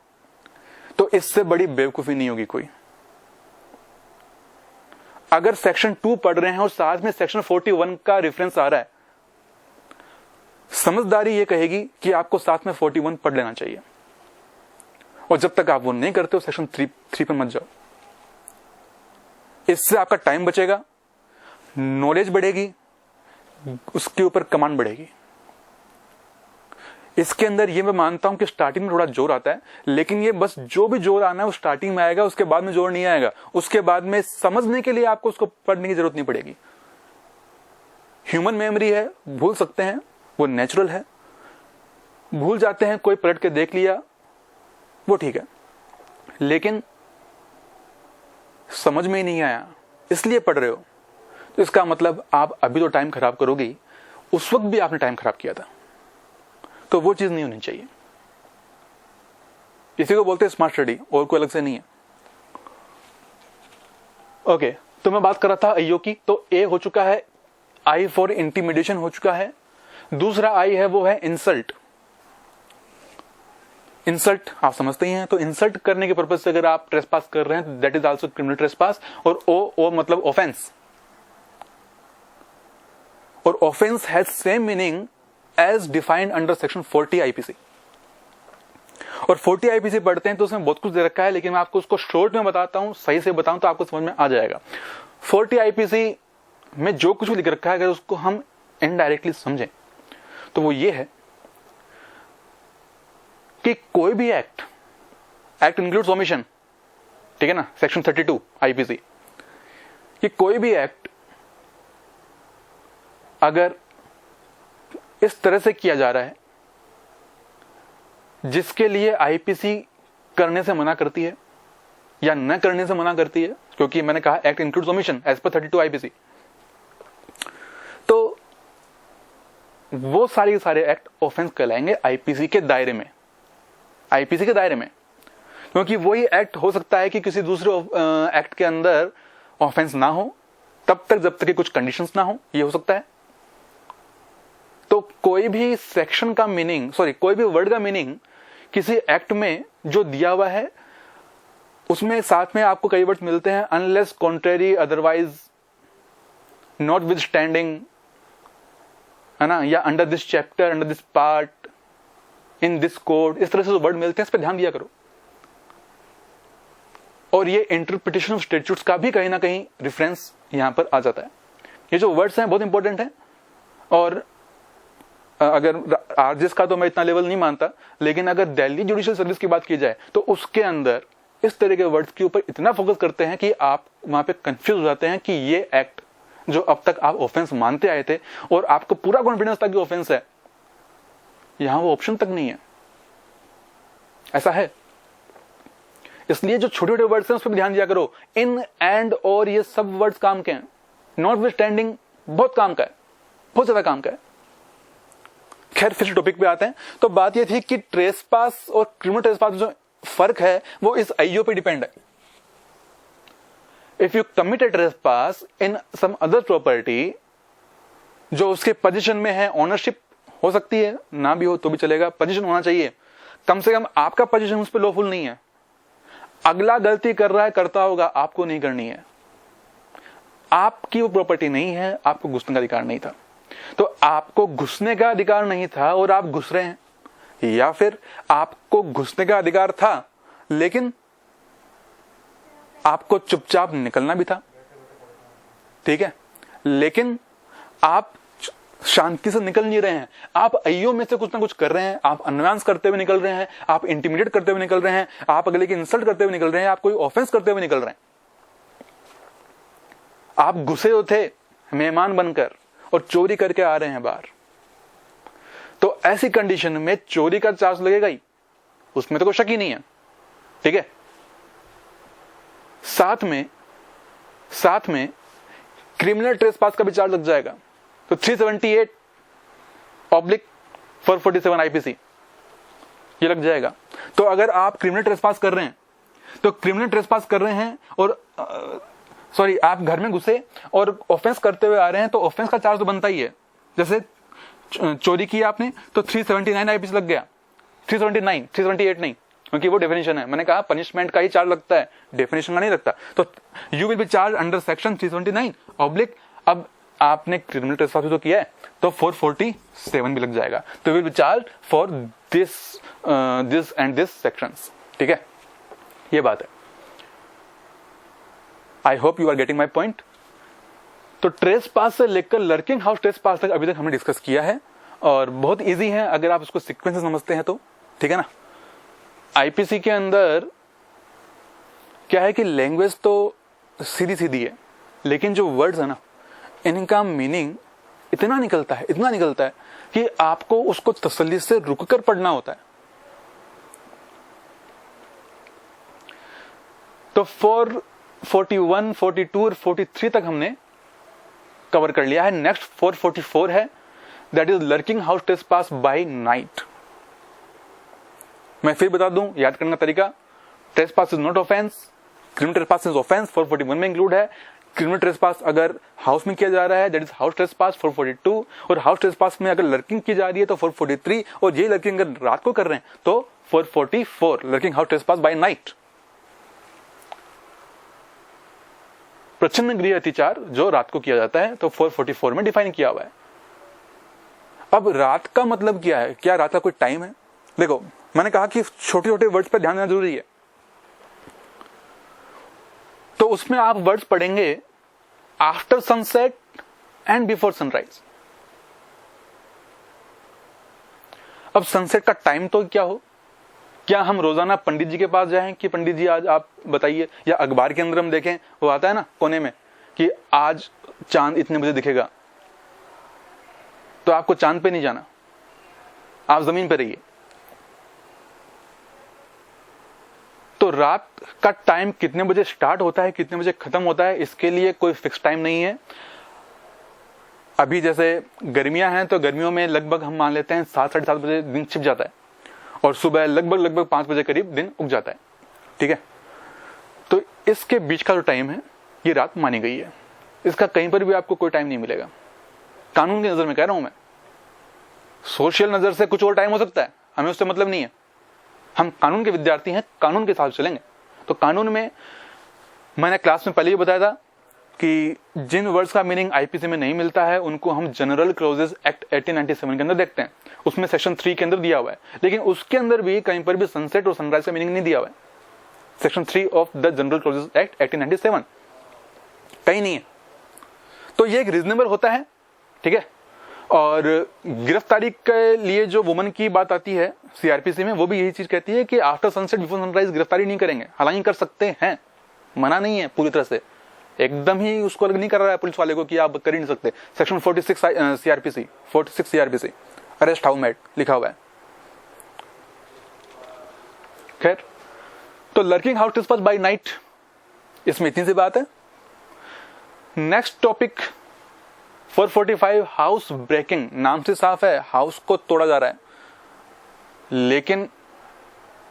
तो इससे बड़ी बेवकूफी नहीं होगी कोई। अगर सेक्शन 2 पढ़ रहे हैं और साथ में सेक्शन 41 का रेफरेंस आ रहा है, समझदारी ये कहेगी कि आपको साथ में 41 पढ़ लेना चाहिए। और जब तक आप वो नहीं करते हो सेक्शन 3 पे मत जाओ। इससे आपका टाइम बचेगा, नॉलेज बढ़ेगी, उसके ऊपर कमांड बढ़ेगी। इसके अंदर ये मैं मानता हूं कि स्टार्टिंग में थोड़ा जोर आता है, लेकिन ये बस जो भी जोर आना है वो स्टार्टिंग में आएगा, उसके बाद में जोर नहीं आएगा। उसके बाद में समझने के लिए आपको उसको पढ़ने की जरूरत नहीं पड़ेगी। ह्यूमन मेमोरी है, भूल सकते हैं, वो नेचुरल है, भूल जाते हैं, कोई पलट के देख लिया वो ठीक है, लेकिन समझ में ही नहीं आया इसलिए पढ़ रहे हो, तो इसका मतलब आप अभी तो टाइम खराब करोगे, उस वक्त भी आपने टाइम खराब किया था। तो वो चीज नहीं होनी चाहिए। इसी को बोलते हैं स्मार्ट स्टडी, और कोई अलग से नहीं है। ओके, तो मैं बात कर रहा था आईओ की। तो ए हो चुका है, आई फॉर इंटिमिडेशन हो चुका है। दूसरा आई है वो है इंसल्ट। इंसल्ट आप समझते ही हैं। तो इंसल्ट करने के पर्पज से अगर आप ट्रेसपास कर रहे हैं that is also criminal trespass. और ओ मतलब ऑफेंस, और offence has same meaning as defined under section 40 IPC. और 40 आईपीसी पढ़ते हैं तो उसमें बहुत कुछ दे रखा है, लेकिन मैं आपको उसको शॉर्ट में बताता हूं, सही से बताऊं तो आपको समझ में आ जाएगा। 40 आईपीसी में जो कुछ भी लिख रखा है अगर उसको हम इनडायरेक्टली समझें तो वो ये है कि कोई भी एक्ट इंक्लूड्स ओमिशन, ठीक है ना, सेक्शन 32 आईपीसी, कि कोई भी एक्ट अगर इस तरह से किया जा रहा है जिसके लिए आईपीसी करने से मना करती है या न करने से मना करती है, क्योंकि मैंने कहा act includes omission as per 32 IPC, तो वो सारे एक्ट ऑफेंस कहलाएंगे आईपीसी के दायरे में, आईपीसी के दायरे में। क्योंकि वही एक्ट हो सकता है कि किसी दूसरे एक्ट के अंदर ऑफेंस ना हो तब तक जब तक कि कुछ कंडीशंस ना हो, ये हो सकता है। तो कोई भी सेक्शन का मीनिंग, कोई भी वर्ड का मीनिंग किसी एक्ट में जो दिया हुआ है उसमें साथ में आपको कई वर्ड मिलते हैं, unless contrary, otherwise, not with standing, है ना, या under this chapter, under this part, in this code, इस तरह से जो वर्ड मिलते हैं इस पर ध्यान दिया करो। और ये इंटरप्रिटेशन ऑफ स्टैट्यूट्स का भी कहीं ना कहीं रेफरेंस यहां पर आ जाता है। ये जो वर्ड्स हैं बहुत इंपॉर्टेंट हैं। और अगर आरजेएस का तो मैं इतना लेवल नहीं मानता, लेकिन अगर दिल्ली जुडिशियल सर्विस की बात की जाए तो उसके अंदर इस तरह के वर्ड्स के ऊपर इतना फोकस करते हैं कि आप वहां पे कंफ्यूज हो जाते हैं कि ये एक्ट जो अब तक आप ऑफेंस मानते आए थे और आपको पूरा कॉन्फिडेंस था कि ऑफेंस है, यहां वो ऑप्शन तक नहीं है। ऐसा है। इसलिए जो छोटे छोटे वर्ड्स हैं उस पर ध्यान दिया करो। इन, एंड, और ये सब वर्ड्स काम के हैं। नॉट विद स्टैंडिंग बहुत काम का है, बहुत ज्यादा काम का है। खैर फिर टॉपिक पे आते हैं। तो बात ये थी कि ट्रेसपास और क्रिमिनल ट्रेसपास जो फर्क है वो इस आईओ पे डिपेंड है। If you commit a trespass in some other property जो उसके पोजीशन में है, ओनरशिप हो सकती है, ना भी हो तो भी चलेगा, पोजीशन होना चाहिए, कम से कम आपका पोजीशन उस पर लॉफुल नहीं है। अगला गलती कर रहा है, करता होगा, आपको नहीं करनी है। आपकी वो प्रॉपर्टी नहीं है, आपको घुसने का अधिकार नहीं था। तो आपको घुसने का अधिकार नहीं था और आप घुस रहे हैं, या फिर आपको घुसने का अधिकार था लेकिन आपको चुपचाप निकलना भी था, ठीक है, लेकिन आप शांति से निकल नहीं रहे हैं। आप आईओ में से कुछ ना कुछ कर रहे हैं, आप अनवांस करते हुए निकल रहे हैं, आप इंटिमिडेट करते हुए निकल रहे हैं, आप अगले की इंसल्ट करते हुए निकल रहे हैं, आप कोई ऑफेंस करते हुए निकल रहे हैं। आप घुसे हो थे मेहमान बनकर और चोरी करके आ रहे हैं बाहर, तो ऐसी कंडीशन में चोरी का चार्ज लगेगा ही, उसमें तो कोई शक ही नहीं है, ठीक है। साथ में क्रिमिनल ट्रेसपास का भी चार्ज लग जाएगा। तो 378/447 आईपीसी ये लग जाएगा। तो अगर आप क्रिमिनल ट्रेसपास कर रहे हैं, तो क्रिमिनल ट्रेसपास कर रहे हैं और आप घर में घुसे और ऑफेंस करते हुए आ रहे हैं, तो ऑफेंस का चार्ज तो बनता ही है। जैसे चोरी की आपने तो 379 आईपीसी लग गया, 379, 378 नहीं, क्योंकि वो डेफिनेशन है। मैंने कहा पनिशमेंट का ही चार्ज लगता है, डेफिनेशन का नहीं लगता। तो you will be charge under section 379 अब आपने क्रिमिनल ट्रेसपास तो किया है तो 447 भी लग जाएगा। तो will be charge for this and this sections, ठीक है, ये बात है। I hope you are getting my point. तो ट्रेसपास से लेकर लर्किंग हाउस ट्रेसपास तक अभी तक हमने डिस्कस किया है और बहुत इजी है अगर आप उसको सीक्वेंस से समझते हैं तो, ठीक है ना। आईपीसी के अंदर क्या है कि लैंग्वेज तो सीधी सीधी है, लेकिन जो वर्ड्स है ना, इनका मीनिंग इतना निकलता है कि आपको उसको तसल्ली से रुककर पढ़ना होता है। तो 441, 42 और 43 तक हमने कवर कर लिया है। नेक्स्ट 444 है, that is lurking house trespass by night. मैं फिर बता दूं, याद करने का तरीका, trespass is not offence, criminal trespass is offence, 441 में इंक्लूड है। क्रिमिनल ट्रेसपास अगर हाउस में किया जा रहा है दैट इज हाउस ट्रेसपास 442, और हाउस ट्रेसपास में अगर लर्किंग की जा रही है तो 443, और ये लर्किंग अगर रात को कर रहे हैं तो 444, lurking house trespass by night. प्रच्छन्न गृह अतिचार जो रात को किया जाता है तो 444 में डिफाइन किया हुआ है। अब रात का मतलब क्या है? क्या रात का कोई टाइम है? देखो, मैंने कहा कि छोटे छोटे वर्ड्स पर ध्यान देना जरूरी है, तो उसमें आप वर्ड्स पढ़ेंगे after sunset and before sunrise. अब सनसेट का टाइम तो क्या हो? क्या हम रोजाना पंडित जी के पास जाएं कि पंडित जी आज आप बताइए, या अखबार के अंदर हम देखें, वो आता है ना कोने में कि आज चांद इतने बजे दिखेगा, तो आपको चांद पे नहीं जाना, आप जमीन पे रहिए। तो रात का टाइम कितने बजे स्टार्ट होता है, कितने बजे खत्म होता है, इसके लिए कोई फिक्स टाइम नहीं है। अभी जैसे गर्मियां हैं तो गर्मियों में लगभग हम मान लेते हैं 7, 7:30 बजे दिन छिप जाता है और सुबह लगभग 5 बजे करीब दिन उग जाता है, ठीक है। तो इसके बीच का जो टाइम है ये रात मानी गई है। इसका कहीं पर भी आपको कोई टाइम नहीं मिलेगा, कानून की नजर में कह रहा हूं मैं। सोशल नजर से कुछ और टाइम हो सकता है, हमें उससे मतलब नहीं है। हम कानून के विद्यार्थी हैं, कानून के हिसाब से चलेंगे। तो कानून में मैंने क्लास में पहले ही बताया था कि जिन वर्ड्स का मीनिंग आईपीसी में नहीं मिलता है उनको हम जनरल क्लॉजेस एक्ट 1897 के अंदर देखते हैं। उसमें सेक्शन 3 के अंदर दिया हुआ है, लेकिन उसके अंदर भी कहीं पर भी सनसेट और सनराइज का मीनिंग नहीं दिया हुआ है। Section 3 of the general clauses act 1897 कहीं नहीं है। तो ये एक रीजनेबल होता है, ठीक है। और गिरफ्तारी के लिए जो वुमन की बात आती है सीआरपीसी में, वो भी यही चीज कहती है कि आफ्टर सनसेट बिफोर सनराइज गिरफ्तारी नहीं करेंगे। हालांकि कर सकते हैं, मना नहीं है पूरी तरह से, एकदम ही उसको अलग नहीं कर रहा है पुलिस वाले को कि आप कर ही नहीं सकते। Section 46 CrPC arrest how made लिखा हुआ है। खैर, तो lurking house trespass by night, इसमें इतनी सी बात है। नेक्स्ट टॉपिक 445 हाउस ब्रेकिंग, नाम से साफ है हाउस को तोड़ा जा रहा है, लेकिन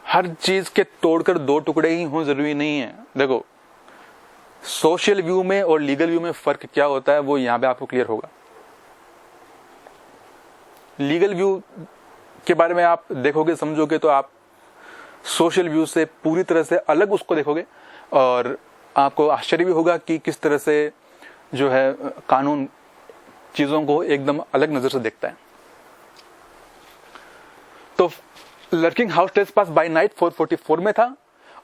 हर चीज के तोड़कर दो टुकड़े ही हों जरूरी नहीं है। देखो सोशल व्यू में और लीगल व्यू में फर्क क्या होता है वो यहां पे आपको क्लियर होगा। लीगल व्यू के बारे में आप देखोगे समझोगे तो आप सोशल व्यू से पूरी तरह से अलग उसको देखोगे और आपको आश्चर्य भी होगा कि किस तरह से जो है कानून चीजों को एकदम अलग नजर से देखता है। तो lurking house trespass by night 444 में था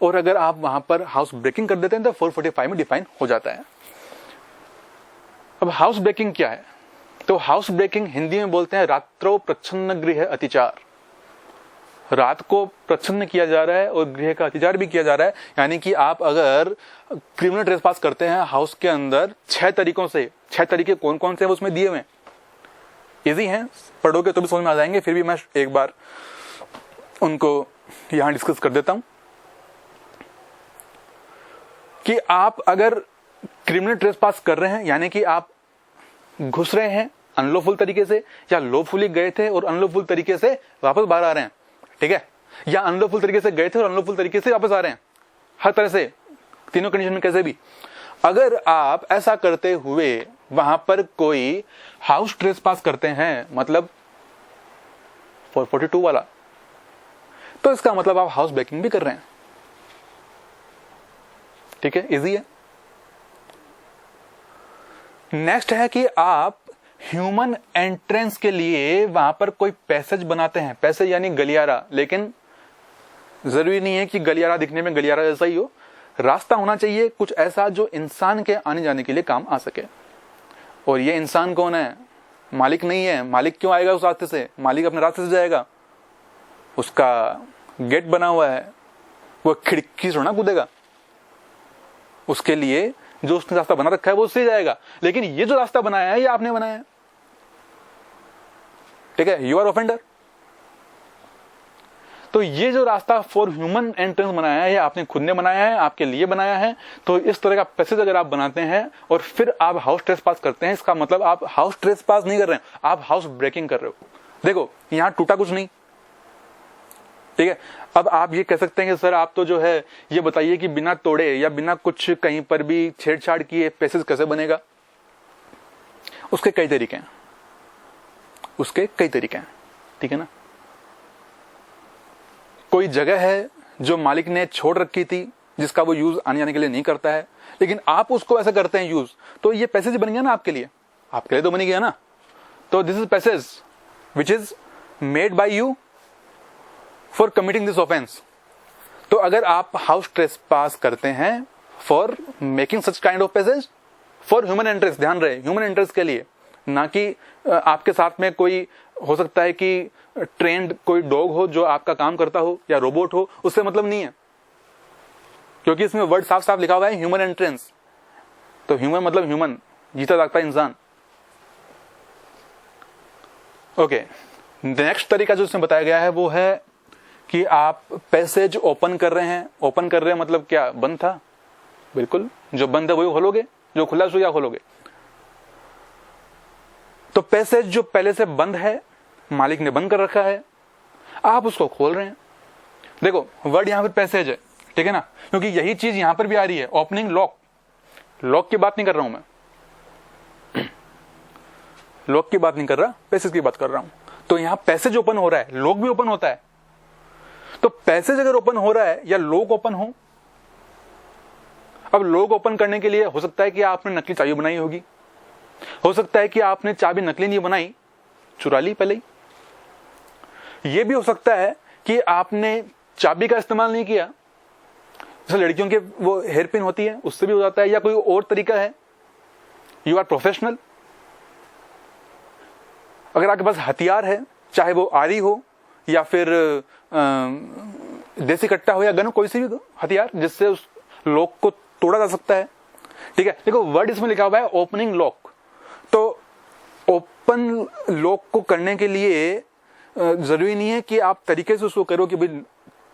और अगर आप वहां पर हाउस ब्रेकिंग कर देते हैं तो 445 में डिफाइन हो जाता है। अब हाउस ब्रेकिंग क्या है? तो हाउस ब्रेकिंग हिंदी में बोलते हैं रात्रो प्रच्छन्न गृह अतिचार। रात को प्रच्छन्न किया जा रहा है और गृह का अतिचार भी किया जा रहा है, यानी कि आप अगर क्रिमिनल ट्रेसपास करते हैं हाउस के अंदर 6 तरीकों से, 6 तरीके कौन कौन से हैं उसमें दिए हुए, इजी हैं, पढ़ोगे तो भी समझ में आ जाएंगे, फिर भी मैं एक बार उनको यहां डिस्कस कर देता हूं कि आप अगर क्रिमिनल ट्रेसपास कर रहे हैं यानी कि आप घुस रहे हैं अनलॉफुल तरीके से या लॉफुली गए थे और अनलॉफुल तरीके से वापस बाहर आ रहे हैं, ठीक है, या अनलॉफुल तरीके से गए थे और अनलॉफुल तरीके से वापस आ रहे हैं, हर तरह से तीनों कंडीशन में कैसे भी अगर आप ऐसा करते हुए वहां पर कोई हाउस ट्रेसपास करते हैं, मतलब 442 वाला, तो इसका मतलब आप हाउस ब्रेकिंग भी कर रहे हैं। ठीक है, इजी है। नेक्स्ट है कि आप ह्यूमन एंट्रेंस के लिए वहां पर कोई पैसेज बनाते हैं, पैसेज यानी गलियारा, लेकिन जरूरी नहीं है कि गलियारा दिखने में गलियारा जैसा ही हो, रास्ता होना चाहिए कुछ ऐसा जो इंसान के आने जाने के लिए काम आ सके। और ये इंसान कौन है? मालिक नहीं है। मालिक क्यों आएगा उस रास्ते से? मालिक अपने रास्ते से जाएगा, उसका गेट बना हुआ है, वो खिड़की से थोड़ा कूदेगा, उसके लिए जो उसने रास्ता बना रखा है वो उससे जाएगा। लेकिन ये जो रास्ता बनाया है ये आपने बनाया है, ठीक है, यू आर ऑफेंडर। तो ये जो रास्ता फॉर ह्यूमन एंट्रेंस बनाया है ये आपने खुद ने बनाया है, आपके लिए बनाया है। तो इस तरह का पैसेज अगर आप बनाते हैं और फिर आप हाउस ट्रेसपास करते हैं, इसका मतलब आप हाउस ट्रेसपास नहीं कर रहे हैं, आप हाउस ब्रेकिंग कर रहे हो। देखो यहां टूटा कुछ नहीं, ठीक है। अब आप ये कह सकते हैं कि सर आप तो जो है ये बताइए कि बिना तोड़े या बिना कुछ कहीं पर भी छेड़छाड़ किए पैसेज कैसे बनेगा? उसके कई तरीके हैं, उसके कई तरीके हैं, ठीक है ना। कोई जगह है जो मालिक ने छोड़ रखी थी जिसका वो यूज आने जाने के लिए नहीं करता है, लेकिन आप उसको ऐसा करते हैं यूज, तो ये पैसेज बन गया ना आपके लिए, आपके लिए तो बन गया ना। तो this is passage which is made by you for committing this offence. तो अगर आप हाउस ट्रेसपास करते हैं for making such kind of passage for human interest, ध्यान रहे ह्यूमन इंटरेस्ट के लिए, ना कि आपके साथ में कोई हो सकता है कि ट्रेंड कोई डॉग हो जो आपका काम करता हो या रोबोट हो, उससे मतलब नहीं है, क्योंकि इसमें वर्ड साफ साफ लिखा हुआ है ह्यूमन एंट्रेंस। तो ह्यूमन मतलब ह्यूमन, जीता जागता इंसान। ओके, नेक्स्ट तरीका जो इसमें बताया गया है वो है कि आप पैसेज ओपन कर रहे हैं। ओपन कर रहे हैं मतलब क्या? बंद था, बिल्कुल, जो बंद है वही खोलोगे, जो खुला है क्या खोलोगे। तो पैसेज जो पहले से बंद है, मालिक ने बंद कर रखा है, आप उसको खोल रहे हैं। देखो वर्ड यहां पर पैसेज है, ठीक है ना, क्योंकि यही चीज यहां पर भी आ रही है। ओपनिंग लॉक, लॉक की बात नहीं कर रहा हूं मैं, लॉक की बात नहीं कर रहा, पैसेज की बात कर रहा हूं। तो यहां पैसेज ओपन हो रहा है, लॉक भी ओपन होता है। तो पैसेज अगर ओपन हो रहा है या लॉक ओपन हो, अब लॉक ओपन करने के लिए हो सकता है कि आपने नकली चाबी बनाई होगी, हो सकता है कि आपने चाबी नकली नहीं बनाई, चुरा ली पहले ही। यह भी हो सकता है कि आपने चाबी का इस्तेमाल नहीं किया, जैसे लड़कियों के वो हेयर पिन होती है उससे भी हो जाता है, या कोई और तरीका है। You are professional. अगर आपके पास हथियार है, चाहे वो आरी हो या फिर देसी कट्टा हो या गन, कोई सी भी हथियार जिससे उस लॉक को तोड़ा जा सकता है, ठीक है। देखो वर्ड इसमें लिखा हुआ है ओपनिंग लॉक। तो ओपन लॉक को करने के लिए जरूरी नहीं है कि आप तरीके से उसको करो कि भाई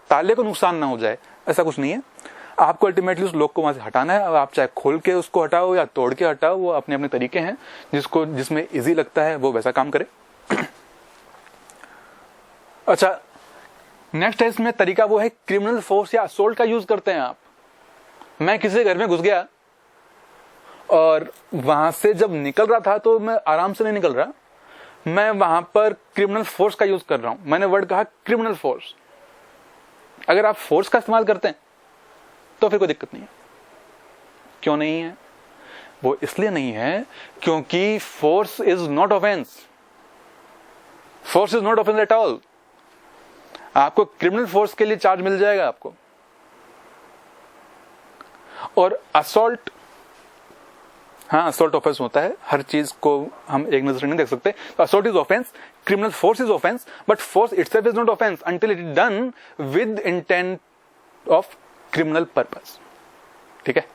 ताले को नुकसान ना हो जाए, ऐसा कुछ नहीं है। आपको अल्टीमेटली उस लॉक को वहां से हटाना है। अब आप चाहे खोल के उसको हटाओ या तोड़ के हटाओ, वो अपने अपने तरीके हैं, जिसमें इजी लगता है वो वैसा काम करे। अच्छा, नेक्स्ट है इसमें तरीका, वो है क्रिमिनल फोर्स या असोल्ट का यूज करते हैं आप। मैं किसी घर में घुस गया और वहां से जब निकल रहा था तो मैं आराम से नहीं निकल रहा, मैं वहां पर क्रिमिनल फोर्स का यूज कर रहा हूं। मैंने वर्ड कहा क्रिमिनल फोर्स। अगर आप फोर्स का इस्तेमाल करते हैं तो फिर कोई दिक्कत नहीं है। क्यों नहीं है? वो इसलिए नहीं है क्योंकि force is not offence. Force is not offence at all. आपको क्रिमिनल फोर्स के लिए चार्ज मिल जाएगा आपको। और असॉल्ट, हाँ, असॉल्ट ऑफेंस होता है, हर चीज को हम एक नजर नहीं देख सकते। तो assault is offence, criminal force is offence, but force itself is not offence until it is done with intent of criminal purpose. ठीक है?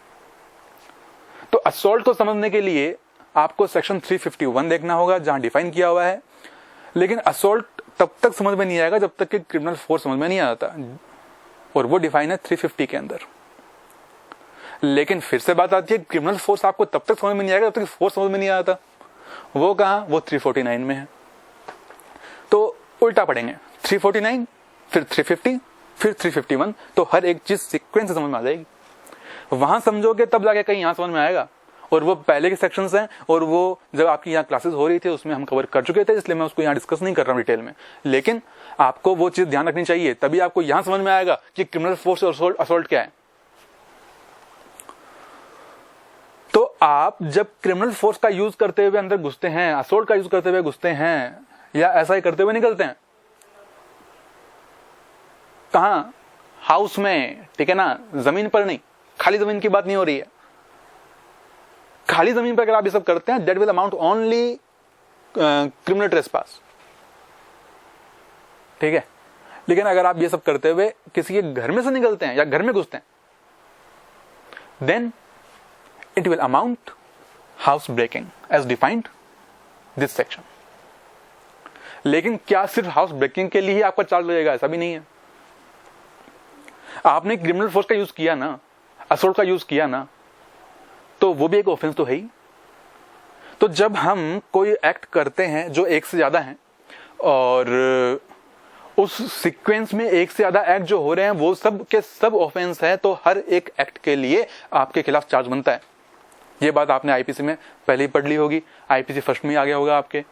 तो असॉल्ट को समझने के लिए आपको सेक्शन 351 देखना होगा, जहां डिफाइन किया हुआ है। लेकिन असॉल्ट तब तक समझ में नहीं आएगा जब तक कि क्रिमिनल फोर्स समझ में नहीं आता, और वो डिफाइन है 350 के अंदर। लेकिन फिर से बात आती है, क्रिमिनल फोर्स आपको तब तक समझ में नहीं आएगा जब तक फोर्स समझ में नहीं आता। वो कहां? वो 349 में है। तो उल्टा पढ़ेंगे, 349 फिर 350 फिर 351, तो हर एक चीज सीक्वेंस से समझ में आ जाएगी। वहां समझोगे तब जाके कहीं यहां समझ में आएगा। और वो पहले के सेक्शंस हैं, और वो जब आपकी यहाँ क्लासेस हो रही थी उसमें हम कवर कर चुके थे, इसलिए मैं उसको यहाँ डिस्कस नहीं कर रहा हूँ डिटेल में। लेकिन आपको वो चीज ध्यान रखनी चाहिए, तभी आपको यहां समझ में आएगा कि क्रिमिनल फोर्स और असॉल्ट क्या है। तो आप जब क्रिमिनल फोर्स का यूज करते हुए अंदर घुसते हैं, असॉल्ट का यूज करते हुए घुसते हैं, या ऐसा ही करते हुए निकलते हैं, कहां? हाउस में। ठीक है ना? जमीन पर नहीं, खाली जमीन की बात नहीं हो रही है। खाली जमीन पर अगर आप ये सब करते हैं, that will amount only criminal trespass. ठीक है? लेकिन अगर आप ये सब करते हुए किसी के घर में से निकलते हैं या घर में घुसते हैं, then it will amount house breaking as defined this section। लेकिन क्या सिर्फ हाउस ब्रेकिंग के लिए ही आपका चार्ज लगेगा? ऐसा भी नहीं है। आपने क्रिमिनल फोर्स का यूज किया ना, असॉल्ट का यूज किया ना, तो वो भी एक ऑफेंस तो है ही। तो जब हम कोई एक्ट करते हैं जो एक से ज्यादा है, और उस सीक्वेंस में एक से ज्यादा एक्ट जो हो रहे हैं वो सब के सब ऑफेंस है, तो हर एक एक्ट के लिए आपके खिलाफ चार्ज बनता है। ये बात आपने आईपीसी में पहले ही पढ़ ली होगी, आईपीसी फर्स्ट में आ गया होगा आपके।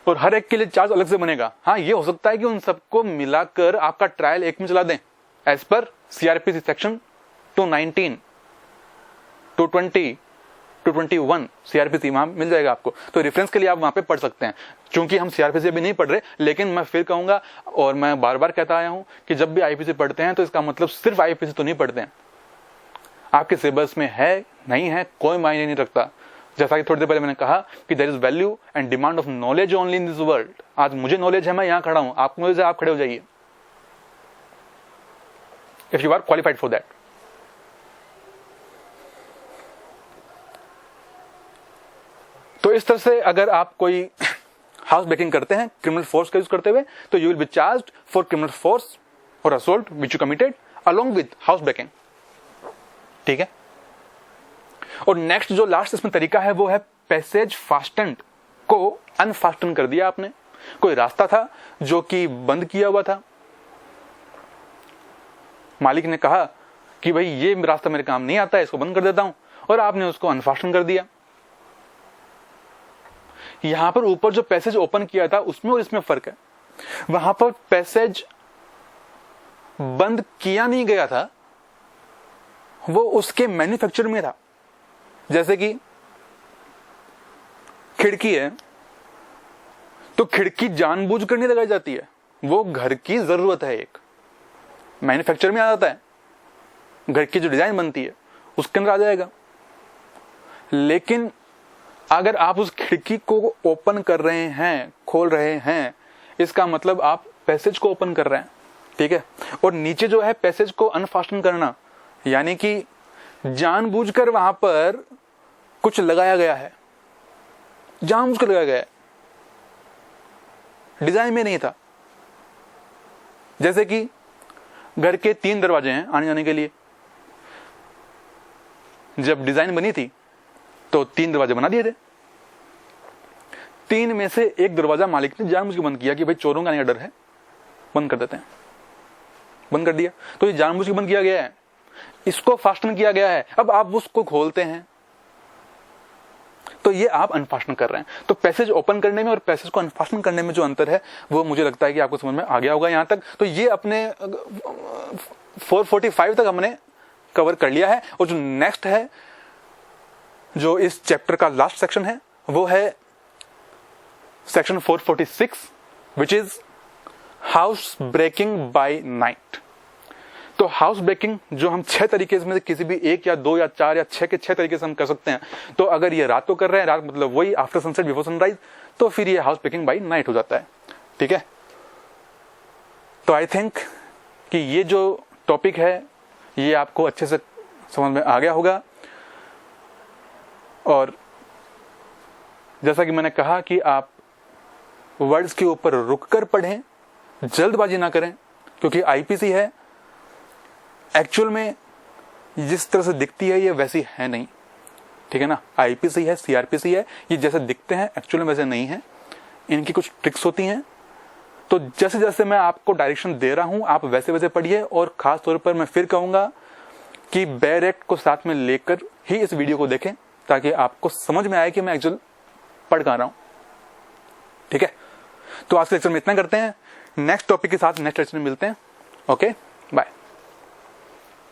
और हर एक के लिए चार्ज अलग से बनेगा। हाँ, ये हो सकता है कि उन सबको मिलाकर आपका ट्रायल एक में चला दें, as per CrPC section 219, 220, 221 CrPC वहां मिल जाएगा आपको। तो रेफरेंस के लिए आप वहां पे पढ़ सकते हैं। चूंकि हम सीआरपीसी अभी नहीं पढ़ रहे, लेकिन मैं फिर कहूंगा, और मैं बार बार कहता आया हूं कि जब भी आईपीसी पढ़ते हैं तो इसका मतलब सिर्फ आईपीसी तो नहीं पढ़ते हैं। आपके सिलेबस में है नहीं है कोई मायने नहीं रखता। जैसा कि थोड़ी देर पहले मैंने कहा कि there is value and demand of knowledge only in this world. आज मुझे नॉलेज है, मैं यहां खड़ा हूं, आपको नॉलेज है, आप खड़े हो जाइए, if you are qualified for that. तो इस तरह से अगर आप कोई हाउस ब्रेकिंग करते हैं क्रिमिनल फोर्स का यूज करते हुए, तो you will be charged for criminal force और assault which you committed along with house breaking. ठीक है? और नेक्स्ट जो लास्ट इसमें तरीका है वो है पैसेज फास्टेंड को अनफास्टन कर दिया आपने। कोई रास्ता था जो कि बंद किया हुआ था, मालिक ने कहा कि भाई ये रास्ता मेरे काम नहीं आता है, इसको बंद कर देता हूं, और आपने उसको अनफास्टन कर दिया। यहां पर ऊपर जो पैसेज ओपन किया था उसमें और इसमें फर्क है। वहां पर पैसेज बंद किया नहीं गया था, वो उसके मैन्युफैक्चर में था। जैसे कि खिड़की है, तो खिड़की जानबूझकर नहीं लगाई जाती है, वो घर की जरूरत है, एक मैन्युफैक्चर में आ जाता है, घर की जो डिजाइन बनती है उसके अंदर आ जाएगा। लेकिन अगर आप उस खिड़की को ओपन कर रहे हैं, खोल रहे हैं, इसका मतलब आप पैसेज को ओपन कर रहे हैं। ठीक है? और नीचे जो है पैसेज को अनफास्टन करना, यानी कि जानबूझकर वहां पर कुछ लगाया गया है, जानबूझकर लगाया गया है, डिजाइन में नहीं था। जैसे कि घर के 3 दरवाजे हैं आने जाने के लिए। जब डिजाइन बनी थी तो 3 दरवाजे बना दिए थे। 3 में से 1 दरवाजा मालिक ने जानबूझ के बंद किया कि भाई चोरों का आने का डर है, बंद कर देते हैं, बंद कर दिया। तो ये जानबूझ के बंद किया गया है, इसको फास्टन किया गया है। अब आप उसको खोलते हैं तो ये आप अनफास्टन कर रहे हैं। तो पैसेज ओपन करने में और पैसेज को अनफास्टन करने में जो अंतर है वो मुझे लगता है कि आपको समझ में आ गया होगा यहां तक। तो ये अपने 445 तक हमने कवर कर लिया है। और जो नेक्स्ट है, जो इस चैप्टर का लास्ट सेक्शन है, वो है section 446 which is house breaking by night. तो हाउस ब्रेकिंग जो हम 6 तरीके में से किसी भी 1 या 2 या 4 या 6 के 6 तरीके से हम कर सकते हैं। तो अगर ये रात को कर रहे हैं, रात मतलब वही आफ्टर सनसेट बिफोर सनराइज, तो फिर ये हाउस ब्रेकिंग बाय नाइट हो जाता है। ठीक है, तो आई थिंक कि ये जो टॉपिक है ये आपको अच्छे से समझ में आ गया होगा। और जैसा कि मैंने कहा कि आप वर्ड्स के ऊपर रुककर पढ़ें, जल्दबाजी ना करें, क्योंकि आईपीसी है, एक्चुअल में जिस तरह से दिखती है ये वैसी है नहीं। ठीक है ना, आईपीसी है, सीआरपीसी है, ये जैसे दिखते हैं एक्चुअल में वैसे नहीं है, इनकी कुछ ट्रिक्स होती हैं। तो जैसे जैसे मैं आपको डायरेक्शन दे रहा हूं आप वैसे वैसे पढ़िए। और खास तौर पर मैं फिर कहूंगा कि बेयर एक्ट को साथ में लेकर ही इस वीडियो को देखें, ताकि आपको समझ में आए कि मैं एक्चुअल पढ़ कहां रहा हूं। ठीक है, तो आज के लेक्चर में इतना करते हैं। नेक्स्ट टॉपिक के साथ नेक्स्ट लेक्चर में मिलते हैं। Okay, bye.